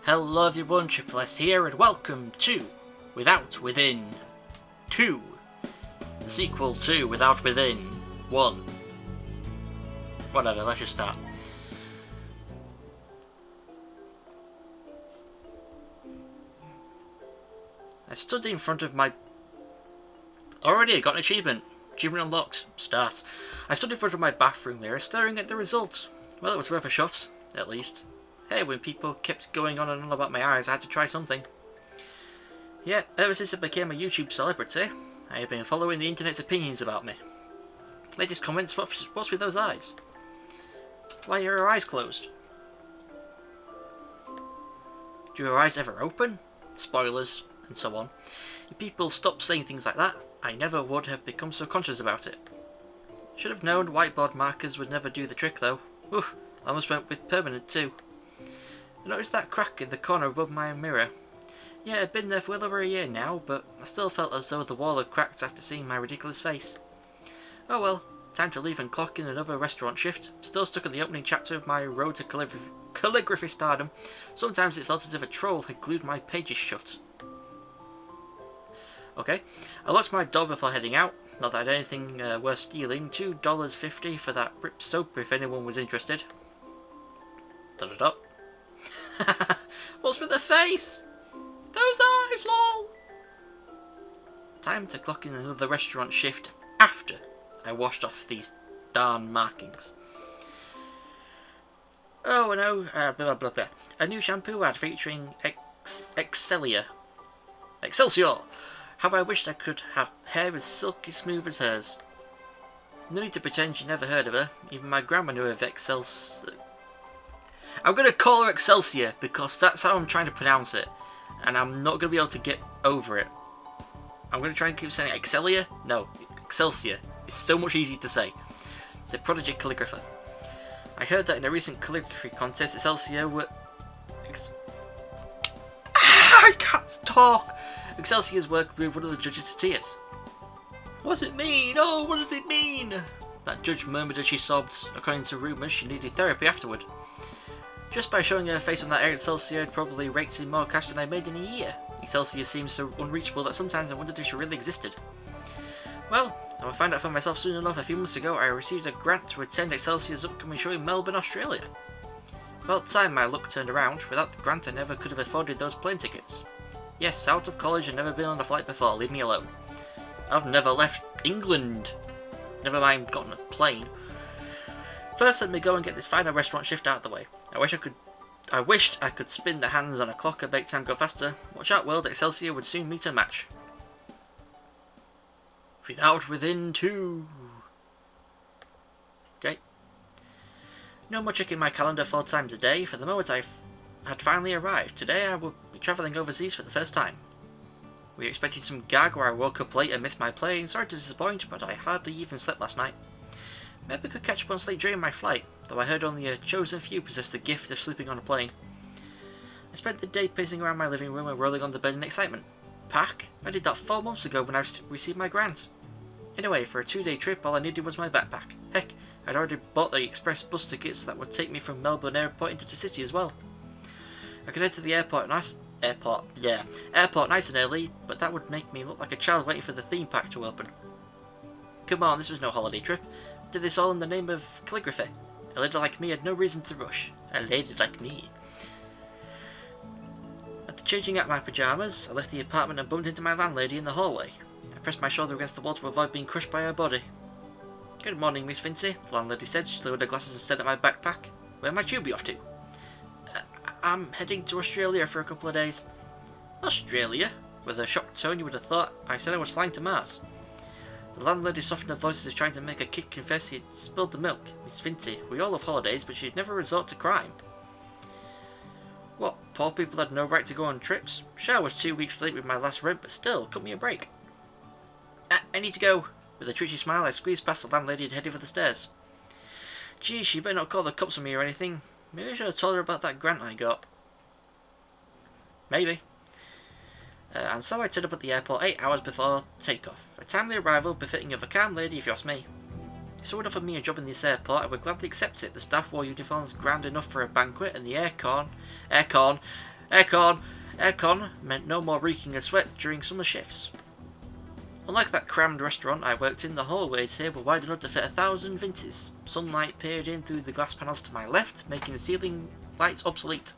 Hello everyone, Triple S here, and welcome to Without Within 2. The sequel to Without Within 1. Whatever, let's just start. I stood in front of my... Already, I got an achievement. Achievement unlocked. Start. I stood in front of my bathroom mirror, staring at the results. Well, it was worth a shot, at least. Hey, when people kept going on and on about my eyes, I had to try something. Yeah, ever since I became a YouTube celebrity, I have been following the internet's opinions about me. Latest comments, what's with those eyes? Why are your eyes closed? Do your eyes ever open? Spoilers, and so on. If people stopped saying things like that, I never would have become so conscious about it. Should have known whiteboard markers would never do the trick though. Oof, I almost went with permanent too. I noticed that crack in the corner above my mirror. Yeah, I'd been there for well over a year now, but I still felt as though the wall had cracked after seeing my ridiculous face. Oh well, time to leave and clock in another restaurant shift. Still stuck in the opening chapter of my road to calligraphy stardom. Sometimes it felt as if a troll had glued my pages shut. Okay, I locked my door before heading out. Not that I had anything worth stealing. $2.50 for that rip soap if anyone was interested. Dot. What's with the face? Those eyes, lol! Time to clock in another restaurant shift after I washed off these darn markings. Oh, I know, blah blah blah blah. A new shampoo ad featuring EXCELSIOR. How I wished I could have hair as silky smooth as hers. No need to pretend you never heard of her. Even my grandma knew of EXCELSIOR. I'm going to call her EXCELSIOR because that's how I'm trying to pronounce it. And I'm not going to be able to get over it. I'm going to try and keep saying EXCELSIOR. No, EXCELSIOR. It's so much easier to say. The prodigy calligrapher. I heard that in a recent calligraphy contest, EXCELSIOR were... I can't talk! EXCELSIOR's work moved one of the judges to tears. What does it mean? Oh, what does it mean? That judge murmured as she sobbed. According to rumours, she needed therapy afterward. Just by showing her face on that air, EXCELSIOR had probably raked in more cash than I made in a year. EXCELSIOR seems so unreachable that sometimes I wondered if she really existed. Well, I found out for myself soon enough. A few months ago, I received a grant to attend EXCELSIOR's upcoming show in Melbourne, Australia. About time my luck turned around. Without the grant, I never could have afforded those plane tickets. Yes, out of college and never been on a flight before. Leave me alone. I've never left England. Never mind gotten a plane. First, let me go and get this final restaurant shift out of the way. I wished I could spin the hands on a clock and make time go faster. Watch out, world, EXCELSIOR would soon meet a match. Without Within 2. Okay. No more checking my calendar 4 times a day. For the moment I had finally arrived. Today I will be travelling overseas for the first time. We were expecting some gag where I woke up late and missed my plane. Sorry to disappoint, but I hardly even slept last night. Maybe I could catch up on sleep during my flight, though I heard only a chosen few possess the gift of sleeping on a plane. I spent the day pacing around my living room and rolling on the bed in excitement. Pack? I did that 4 months ago when I received my grant. Anyway, for a 2-day trip, all I needed was my backpack. Heck, I'd already bought the express bus tickets that would take me from Melbourne Airport into the city as well. I could head to the airport nice and early, but that would make me look like a child waiting for the theme park to open. Come on, this was no holiday trip. Did this all in the name of calligraphy. A lady like me had no reason to rush. A lady like me. After changing out my pyjamas, I left the apartment and bumped into my landlady in the hallway. I pressed my shoulder against the wall to avoid being crushed by her body. Good morning, Miss Vincy, the landlady said. She lowered her glasses and stared at my backpack. Where might you be off to? I'm heading to Australia for a couple of days. Australia? With a shocked tone, you would have thought I said I was flying to Mars. The landlady softened her voice as trying to make a kid confess he had spilled the milk. Miss Vincy, we all have holidays, but she'd never resort to crime. What, poor people had no right to go on trips? Sure, I was 2 weeks late with my last rent, but still, cut me a break. I need to go. With a twitchy smile, I squeezed past the landlady and headed for the stairs. Geez, she better not call the cops on me or anything. Maybe I should have told her about that grant I got. Maybe. And so I turned up at the airport 8 hours before takeoff. A timely arrival befitting of a calm lady, if you ask me. If someone offered me a job in this airport, I would gladly accept it. The staff wore uniforms grand enough for a banquet, and the aircon Aircon! Aircon meant no more reeking of sweat during summer shifts. Unlike that crammed restaurant I worked in, the hallways here were wide enough to fit 1,000 Vinces. Sunlight peered in through the glass panels to my left, making the ceiling lights obsolete.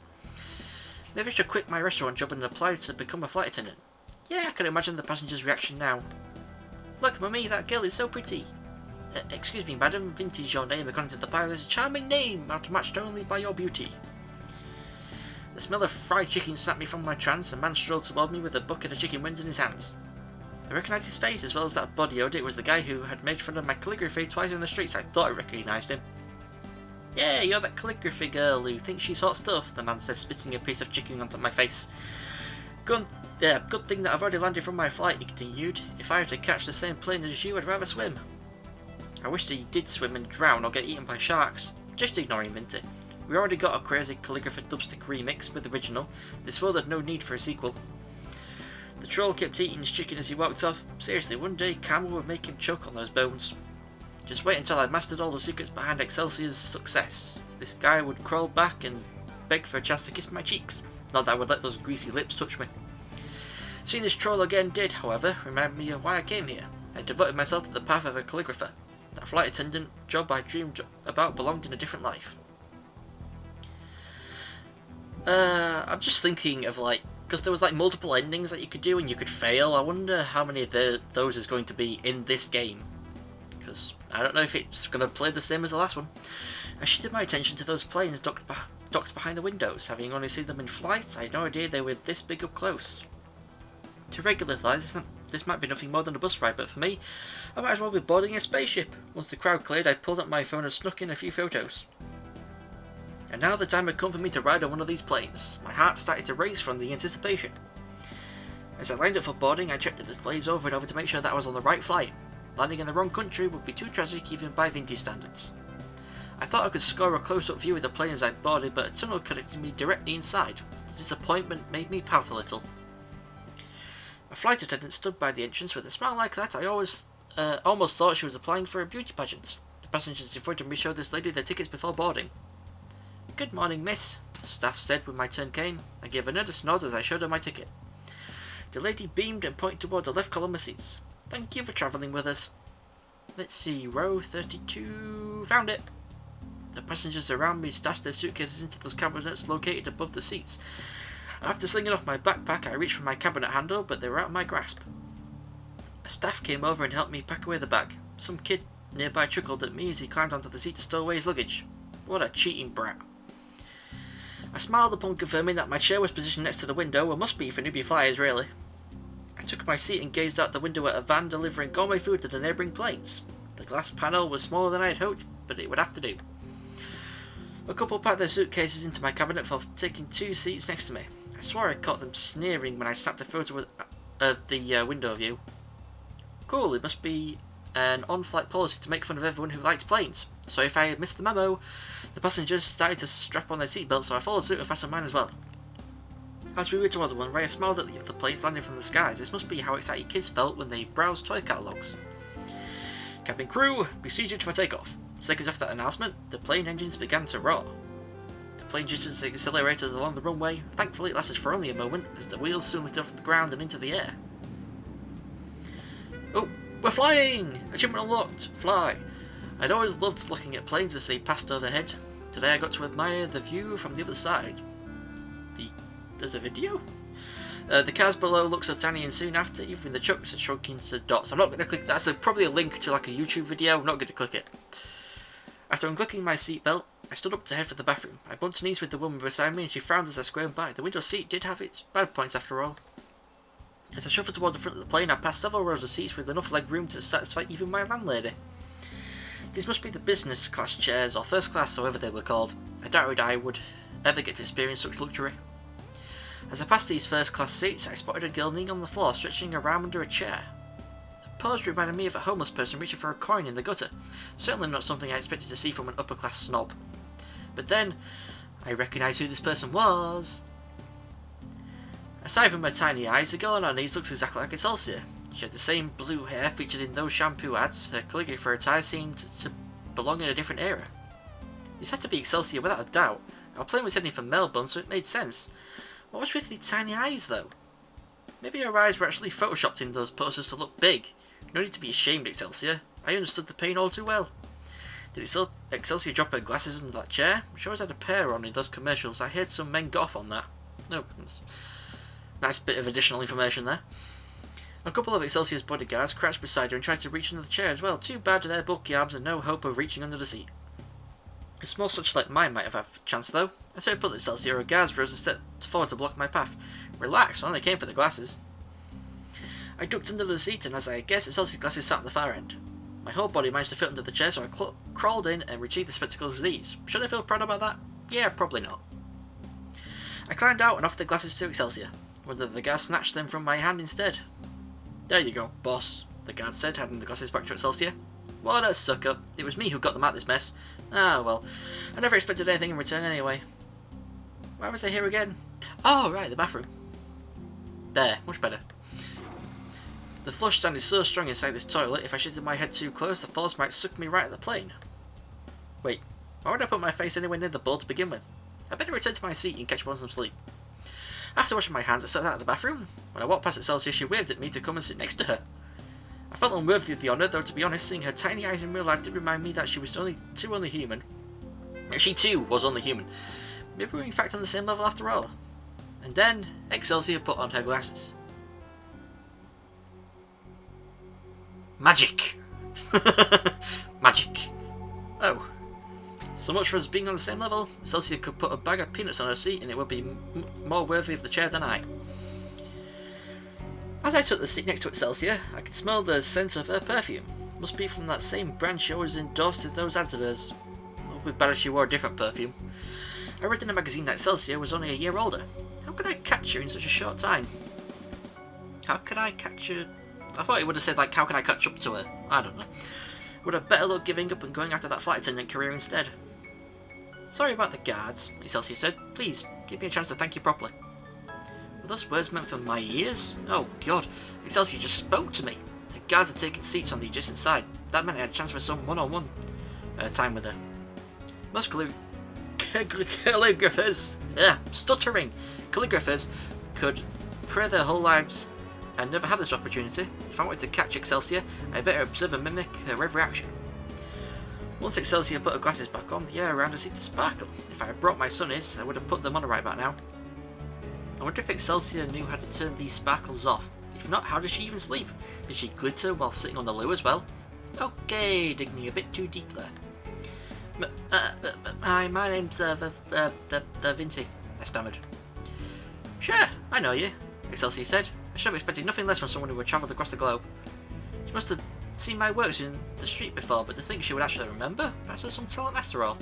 Maybe I should quit my restaurant job and apply to become a flight attendant. Yeah, I can imagine the passengers' reaction now. Look, Mummy, that girl is so pretty. Excuse me, madam, Vintage your name according to the pilot is a charming name, outmatched only by your beauty. The smell of fried chicken snapped me from my trance. A man strolled toward me with a bucket of chicken wings in his hands. I recognised his face as well as that body odor. It was the guy who had made fun of my calligraphy twice in the streets. I thought I recognised him. Yeah, you're that calligraphy girl who thinks she's hot stuff, the man said, spitting a piece of chicken onto my face. Good thing that I've already landed from my flight, he continued. If I have to catch the same plane as you, I'd rather swim. I wish that he did swim and drown or get eaten by sharks. Just ignore him, Minty. We already got a crazy calligrapher dubstick remix with the original. This world had no need for a sequel. The troll kept eating his chicken as he walked off. Seriously, one day Camel would make him choke on those bones. Just wait until I'd mastered all the secrets behind Excelsior's success. This guy would crawl back and beg for a chance to kiss my cheeks. Not that I would let those greasy lips touch me. Seeing this troll again did, however, remind me of why I came here. I devoted myself to the path of a calligrapher. That flight attendant job I dreamed about belonged in a different life. I'm just thinking of because there was multiple endings that you could do and you could fail. I wonder how many of those is going to be in this game. Because I don't know if it's going to play the same as the last one. I shifted my attention to those planes docked behind the windows. Having only seen them in flight, I had no idea they were this big up close. To regular flies, this might be nothing more than a bus ride, but for me, I might as well be boarding a spaceship. Once the crowd cleared, I pulled up my phone and snuck in a few photos. And now the time had come for me to ride on one of these planes. My heart started to race from the anticipation. As I lined up for boarding, I checked the displays over and over to make sure that I was on the right flight. Landing in the wrong country would be too tragic even by vintage standards. I thought I could score a close-up view of the plane as I boarded, but a tunnel connected me directly inside. The disappointment made me pout a little. A flight attendant stood by the entrance with a smile like that. I almost thought she was applying for a beauty pageant. The passengers in front of me showed this lady their tickets before boarding. Good morning, miss, the staff said when my turn came. I gave a nervous nod as I showed her my ticket. The lady beamed and pointed toward the left column of seats. Thank you for travelling with us. Let's see, row 32... Found it! The passengers around me stashed their suitcases into those cabinets located above the seats. After slinging off my backpack, I reached for my cabinet handle, but they were out of my grasp. A staff came over and helped me pack away the bag. Some kid nearby chuckled at me as he climbed onto the seat to stow away his luggage. What a cheating brat. I smiled upon confirming that my chair was positioned next to the window, and must be for newbie flyers, really. I took my seat and gazed out the window at a van delivering gourmet food to the neighbouring planes. The glass panel was smaller than I had hoped, but it would have to do. A couple packed their suitcases into my cabinet for taking 2 seats next to me. I swore I caught them sneering when I snapped a photo of the window view. Cool, it must be an on-flight policy to make fun of everyone who likes planes. So if I missed the memo, the passengers started to strap on their seatbelts, so I followed suit and fastened mine as well. As we were towards the runway, I smiled at the planes landing from the skies. This must be how excited kids felt when they browsed toy catalogues. Cabin crew, be seated for takeoff. Seconds after that announcement, the plane engines began to roar. The plane jittered accelerated along the runway. Thankfully, it lasted for only a moment, as the wheels soon lifted off the ground and into the air. Oh, we're flying! Achievement unlocked! Fly! I'd always loved looking at planes as they passed overhead. Today I got to admire the view from the other side. There's a video? The cars below look so tiny, and soon after, even the trucks had shrunk into dots. I'm not going to click. That's probably a link to a YouTube video. I'm not going to click it. After unclicking my seatbelt, I stood up to head for the bathroom. I bumped knees with the woman beside me, and she frowned as I squirmed by. The window seat did have its bad points after all. As I shuffled towards the front of the plane, I passed several rows of seats with enough leg room to satisfy even my landlady. These must be the business class chairs, or first class, however they were called. I doubted I would ever get to experience such luxury. As I passed these first class seats, I spotted a girl kneeling on the floor, stretching her arm under a chair. Her pose reminded me of a homeless person reaching for a coin in the gutter. Certainly not something I expected to see from an upper class snob. But then, I recognised who this person was. Aside from her tiny eyes, the girl on her knees looks exactly like Excelsior. She had the same blue hair featured in those shampoo ads. Her calligraphy attire seemed to belong in a different era. This had to be Excelsior without a doubt. Our plane was heading for Melbourne, so it made sense. What was with the tiny eyes, though? Maybe her eyes were actually photoshopped in those posters to look big. No need to be ashamed, Excelsior. I understood the pain all too well. Did Excelsior drop her glasses under that chair? She always had a pair on in those commercials. I heard some men got off on that. No, nice bit of additional information there. A couple of Excelsior's bodyguards crouched beside her and tried to reach under the chair as well. Too bad their bulky arms and no hope of reaching under the seat. A small such like mine might have had a chance though. I said put Excelsior, her guards rose a step forward to block my path. Relax, I only came for the glasses. I ducked under the seat and as I guessed, Excelsior's glasses sat on the far end. My whole body managed to fit under the chair, so I crawled in and retrieved the spectacles with ease. Should I feel proud about that? Yeah, probably not. I climbed out and offered the glasses to Excelsior. Whether the guard snatched them from my hand instead. There you go, boss, the guard said, handing the glasses back to Excelsior. What a sucker. It was me who got them out of this mess. Ah, well. I never expected anything in return anyway. Why was I here again? Oh, right, the bathroom. There, much better. The flush stand is so strong inside this toilet, if I shifted my head too close, the force might suck me right at the plane. Wait, why would I put my face anywhere near the bowl to begin with? I better return to my seat and catch up on some sleep. After washing my hands, I sat out of the bathroom. When I walked past Excelsior, she waved at me to come and sit next to her. I felt unworthy of the honour, though to be honest, seeing her tiny eyes in real life did remind me that she was only human. She too was only human. Maybe we were in fact on the same level after all. And then, Excelsior put on her glasses. Magic! Magic. Oh. So much for us being on the same level. Excelsior could put a bag of peanuts on her seat and it would be more worthy of the chair than I. As I took the seat next to Excelsior, I could smell the scent of her perfume. Must be from that same brand she always endorsed in those ads of hers. It would be better if she wore a different perfume. I read in a magazine that Excelsior was only a year older. How could I catch her in such a short time? How could I catch her? I thought he would have said, like, how can I catch up to her? I don't know. Would have better luck giving up and going after that flight attendant career instead. Sorry about the guards, Excelsior said. Please, give me a chance to thank you properly. Were those words meant for my ears? Oh, God. Excelsior just spoke to me. The guards had taken seats on the adjacent side. That meant I had a chance for some one-on-one time with her. Most calligraphers, calligraphers could pray their whole lives and never have this opportunity. If I wanted to catch Excelsior, I better observe and mimic her every action. Once Excelsior put her glasses back on, the air around her seemed to sparkle. If I had brought my sunnies, I would have put them on right about now. I wonder if Excelsior knew how to turn these sparkles off. If not, how does she even sleep? Did she glitter while sitting on the loo as well? Okay, digging a bit too deep there. Hi, my name's Vinci, I stammered. Sure, I know you, Excelsior said. I should have expected nothing less from someone who had travelled across the globe. She must have seen my works in the street before, but to think she would actually remember? Perhaps there's some talent after all.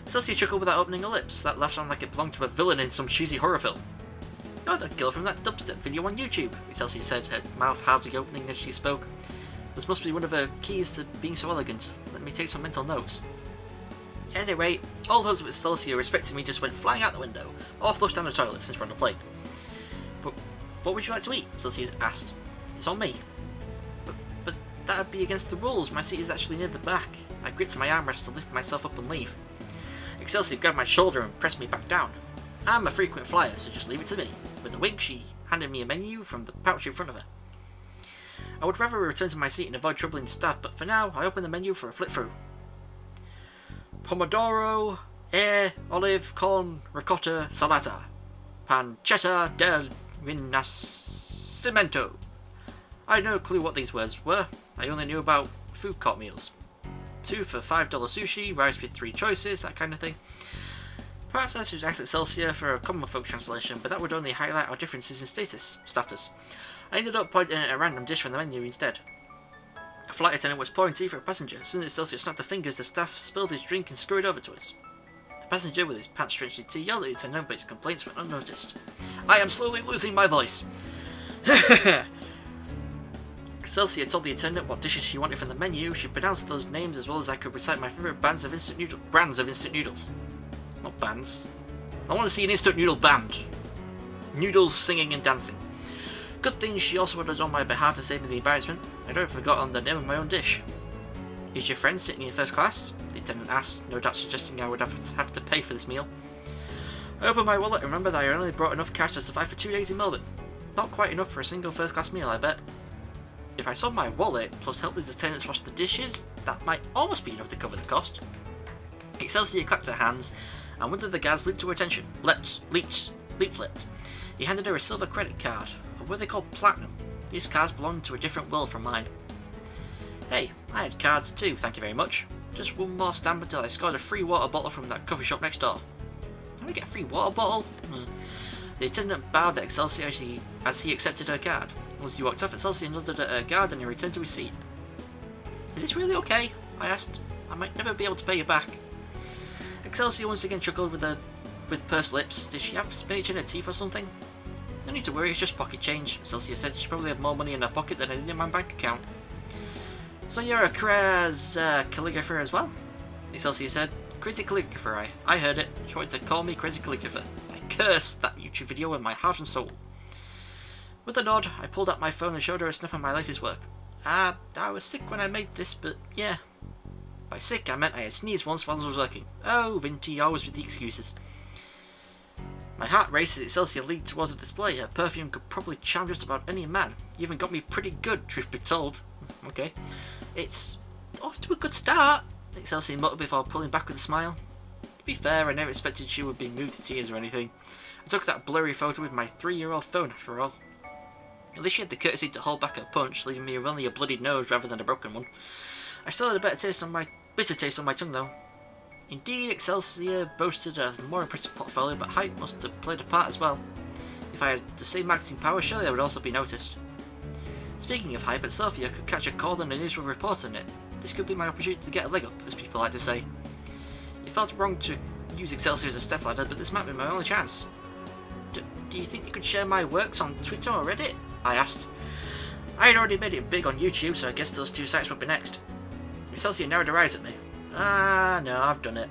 Excelsior chuckled without opening her lips. That laugh sounded like it belonged to a villain in some cheesy horror film. You're the girl from that dubstep video on YouTube, Excelsior said, her mouth hardly opening as she spoke. This must be one of her keys to being so elegant. Let me take some mental notes. Anyway, all those of Excelsior respecting me just went flying out the window, or flushed down the toilet since we're on a plane. But what would you like to eat? Excelsior asked. It's on me. But that'd be against the rules. My seat is actually near the back. I gripped my armrest to lift myself up and leave. Excelsior grabbed my shoulder and pressed me back down. I'm a frequent flyer, so just leave it to me. With a wink, she handed me a menu from the pouch in front of her. I would rather return to my seat and avoid troubling staff, but for now, I opened the menu for a flip through. Pomodoro, olive, corn, ricotta, salata, pancetta del rinascimento. I had no clue what these words were. I only knew about food court meals. 2 for $5 sushi, rice with 3 choices, that kind of thing. Perhaps I should ask Excelsior for a common folk translation, but that would only highlight our differences in status. I ended up pointing at a random dish from the menu instead. A flight attendant was pouring tea for a passenger. As soon as Excelsior snapped her fingers, the staff spilled his drink and scurried over to us. The passenger, with his pants drenched in tea, yelled at the attendant, but his complaints went unnoticed. I am slowly losing my voice. Excelsior told the attendant what dishes she wanted from the menu. She pronounced those names as well as I could recite my favourite brands of instant noodles. Not bands. I want to see an instant noodle band. Noodles singing and dancing. Good thing she also would have done on my behalf to save me the embarrassment. I'd already forgotten the name of my own dish. Is your friend sitting in first class? The attendant asked, no doubt suggesting I would have to pay for this meal. I opened my wallet and remembered that I only brought enough cash to survive for 2 days in Melbourne. Not quite enough for a single first-class meal, I bet. If I sold my wallet, plus helped the tenants wash the dishes, that might almost be enough to cover the cost. Excelsior clapped her hands, and one of the guards leaped to her attention. Leaped. He handed her a silver credit card, or what they called platinum. These cards belonged to a different world from mine. Hey, I had cards too, thank you very much. Just one more stamp until I scored a free water bottle from that coffee shop next door. How do I get a free water bottle? The attendant bowed at Excelsior as he accepted her card. Once he walked off, Excelsior nodded at her guard and he returned to his seat. Is this really okay? I asked. I might never be able to pay you back. Excelsior once again chuckled with pursed lips. Did she have spinach in her teeth or something? No need to worry, it's just pocket change, Excelsior said. She probably had more money in her pocket than I did in my bank account. So you're a calligrapher as well? Excelsior said. Crazy calligrapher, I heard it. She wanted to call me crazy calligrapher. I cursed that YouTube video with my heart and soul. With a nod, I pulled out my phone and showed her a snap of my latest work. I was sick when I made this, but yeah. By sick, I meant I had sneezed once while I was working. Oh, Vinty, always with the excuses. My heart raced as Excelsior leaned towards the display. Her perfume could probably charm just about any man. You even got me pretty good, truth be told. Okay. It's off to a good start, Excelsior muttered before pulling back with a smile. To be fair, I never expected she would be moved to tears or anything. I took that blurry photo with my 3-year-old phone, after all. At least she had the courtesy to hold back her punch, leaving me with only a bloodied nose rather than a broken one. I still had a bitter taste on my tongue, though. Indeed, Excelsior boasted a more impressive portfolio, but hype must have played a part as well. If I had the same marketing power, surely I would also be noticed. Speaking of hype, Excelsior could catch a call and a newsroom report on it. This could be my opportunity to get a leg up, as people like to say. It felt wrong to use Excelsior as a stepladder, but this might be my only chance. Do you think you could share my works on Twitter or Reddit? I asked. I had already made it big on YouTube, so I guess those 2 sites would be next. Excelsior narrowed her eyes at me. No, I've done it.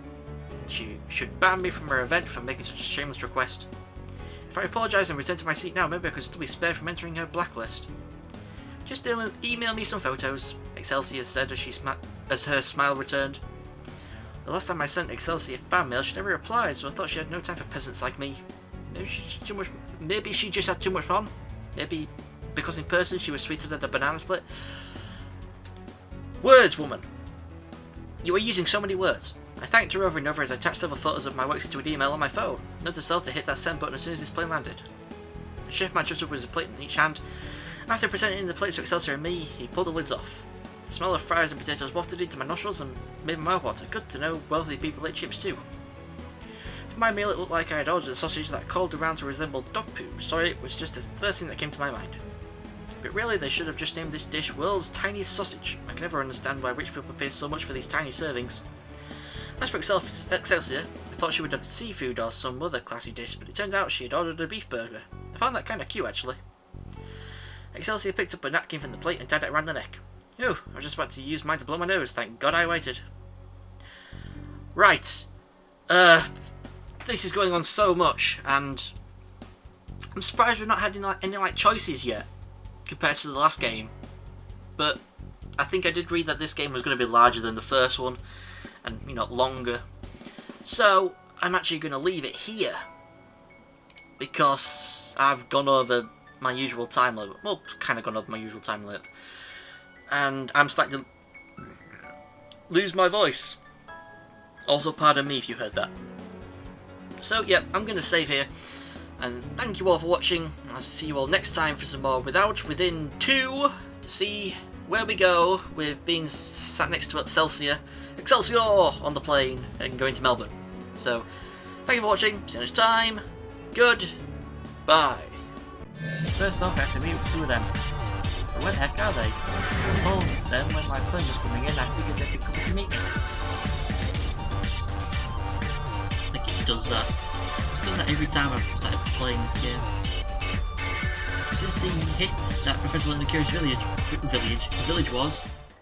She should ban me from her event for making such a shameless request. If I apologise and return to my seat now, maybe I could still be spared from entering her blacklist. Just email me some photos, Excelsior said as her smile returned. The last time I sent Excelsior fan mail, she never replied, so I thought she had no time for peasants like me. Maybe she just had too much fun. Maybe because in person she was sweeter than the banana split. Words, woman! You are using so many words. I thanked her over and over as I attached several photos of my works into an email on my phone. Note to self to hit that send button as soon as this plane landed. The chef man trusted with a plate in each hand. After presenting the plates to Excelsior and me, he pulled the lids off. The smell of fries and potatoes wafted into my nostrils and made my mouth water. Good to know wealthy people ate chips too. For my meal, it looked like I had ordered a sausage that called around to resemble dog poo. Sorry, it was just the first thing that came to my mind. But really, they should have just named this dish World's Tiniest Sausage. I can never understand why rich people pay so much for these tiny servings. As for Excelsior, I thought she would have seafood or some other classy dish, but it turned out she had ordered a beef burger. I found that kind of cute, actually. Excelsior picked up a napkin from the plate and tied it around the neck. Oh, I was just about to use mine to blow my nose. Thank God I waited. Right. This is going on so much, and I'm surprised we've not had any choices yet compared to the last game. But I think I did read that this game was going to be larger than the first one, and longer. So I'm actually going to leave it here because I've gone over my usual time limit. Well, kind of gone over my usual time limit, and I'm starting to lose my voice. Also, pardon me if you heard that. So, yeah, I'm going to save here, and thank you all for watching. I'll see you all next time for some more Within 2 to see where we go with being sat next to Excelsior on the plane and going to Melbourne. So, thank you for watching. See you next time. Goodbye. First off, I have to meet two of them. But where the heck are they? I told them when my plane was coming in, I figured they could come to meet me. I think it does that. It's done that every time I've started playing this game. Since the hit that Professor Linda Cure's village was,